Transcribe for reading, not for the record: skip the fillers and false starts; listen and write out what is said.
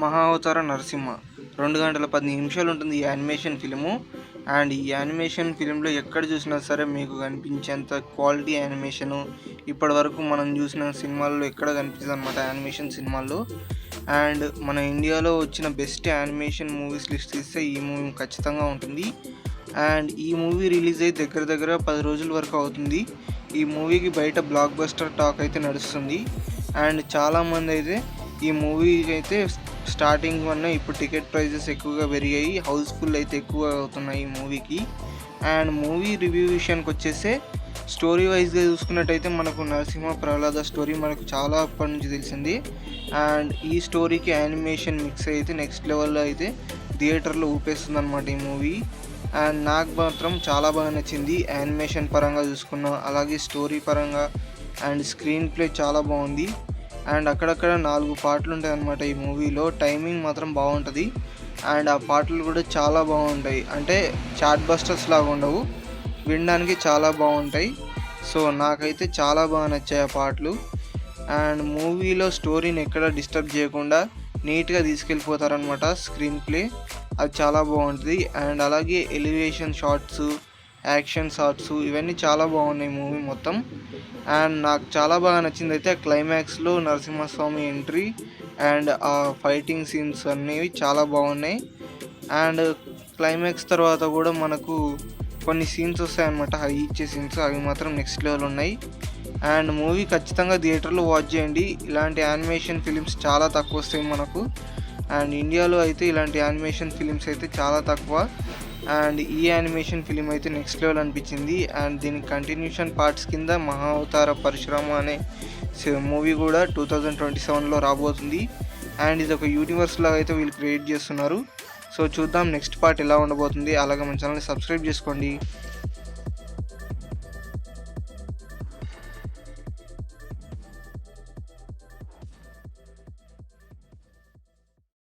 మహా అవతార నరసింహ 2 గంటల 10 నిమిషాలు ఉంటుంది ఈ యానిమేషన్ ఫిల్ము. అండ్ ఈ యానిమేషన్ ఫిల్మ్‌లో ఎక్కడ చూసినా సరే మీకు కనిపించేంత క్వాలిటీ యానిమేషను ఇప్పటివరకు మనం చూసిన సినిమాల్లో ఎక్కడ కనిపించదనమాట యానిమేషన్ సినిమాల్లో. అండ్ మన ఇండియాలో వచ్చిన బెస్ట్ యానిమేషన్ మూవీస్ లిస్ట్ తీస్తే ఈ మూవీ ఖచ్చితంగా ఉంటుంది. అండ్ ఈ మూవీ రిలీజ్ అయ్యి దగ్గర దగ్గర 10 రోజుల వరకు అవుతుంది. ఈ మూవీకి బయట బ్లాక్ బస్టర్ టాక్ అయితే నడుస్తుంది. అండ్ చాలామంది అయితే ఈ మూవీకి అయితే స్టార్టింగ్ వల్ల ఇప్పుడు టికెట్ ప్రైజెస్ ఎక్కువగా పెరిగాయి, హౌస్ఫుల్ అయితే ఎక్కువ అవుతున్నాయి ఈ మూవీకి. అండ్ మూవీ రివ్యూ విషయానికి వచ్చేస్తే స్టోరీ వైజ్గా చూసుకున్నట్టయితే మనకు నరసింహ ప్రహ్లాద స్టోరీ మనకు చాలా అప్పటి నుంచి తెలిసింది. అండ్ ఈ స్టోరీకి యానిమేషన్ మిక్స్ అయితే నెక్స్ట్ లెవెల్లో అయితే థియేటర్లో ఊపేస్తుంది అనమాట ఈ మూవీ. అండ్ నాకు మాత్రం చాలా బాగా నచ్చింది యానిమేషన్ పరంగా చూసుకున్నా, అలాగే స్టోరీ పరంగా అండ్ స్క్రీన్ ప్లే చాలా బాగుంది. అండ్ అక్కడక్కడ 4 పాటలు ఉంటాయి అన్నమాట ఈ మూవీలో. టైమింగ్ మాత్రం బాగుంటుంది. అండ్ ఆ పాటలు కూడా చాలా బాగుంటాయి, అంటే చాట్ బస్టర్స్ లాగా ఉండవు, వినడానికి చాలా బాగుంటాయి. సో నాకైతే చాలా బాగా నచ్చాయి ఆ పాటలు. అండ్ మూవీలో స్టోరీని ఎక్కడ డిస్టర్బ్ చేయకుండా నీట్గా తీసుకెళ్ళిపోతారనమాట స్క్రీన్ ప్లే, అది చాలా బాగుంటుంది. అండ్ అలాగే ఎలివేషన్ షాట్స్, యాక్షన్ షాట్స్ ఇవన్నీ చాలా బాగున్నాయి మూవీ మొత్తం. అండ్ నాకు చాలా బాగా నచ్చింది అయితే క్లైమాక్స్లో నరసింహస్వామి ఎంట్రీ అండ్ ఆ ఫైటింగ్ సీన్స్ అనేవి చాలా బాగున్నాయి. అండ్ క్లైమాక్స్ తర్వాత కూడా మనకు కొన్ని సీన్స్ వస్తాయన్నమాట, హై ఇచ్చే సీన్స్, అవి మాత్రం నెక్స్ట్ లెవెల్ ఉన్నాయి. అండ్ మూవీ ఖచ్చితంగా థియేటర్లో వాచ్ చేయండి. ఇలాంటి యానిమేషన్ ఫిలిమ్స్ చాలా తక్కువ వస్తాయి మనకు. అండ్ ఇండియాలో అయితే ఇలాంటి యానిమేషన్ ఫిలిమ్స్ అయితే చాలా తక్కువ. అండ్ ఈ యానిమేషన్ ఫిలిం అయితే నెక్స్ట్ లెవెల్ అనిపించింది. అండ్ దీని కంటిన్యూషన్ పార్ట్స్ కింద మహా అవతార పరశురామ అనే మూవీ కూడా 2027లో రాబోతుంది. అండ్ ఇది ఒక యూనివర్స్ లాగా అయితే వీళ్ళు క్రియేట్ చేస్తున్నారు. సో చూద్దాం నెక్స్ట్ పార్ట్ ఎలా ఉండబోతుంది. అలాగే మన ఛానల్ని సబ్స్క్రైబ్ చేసుకోండి.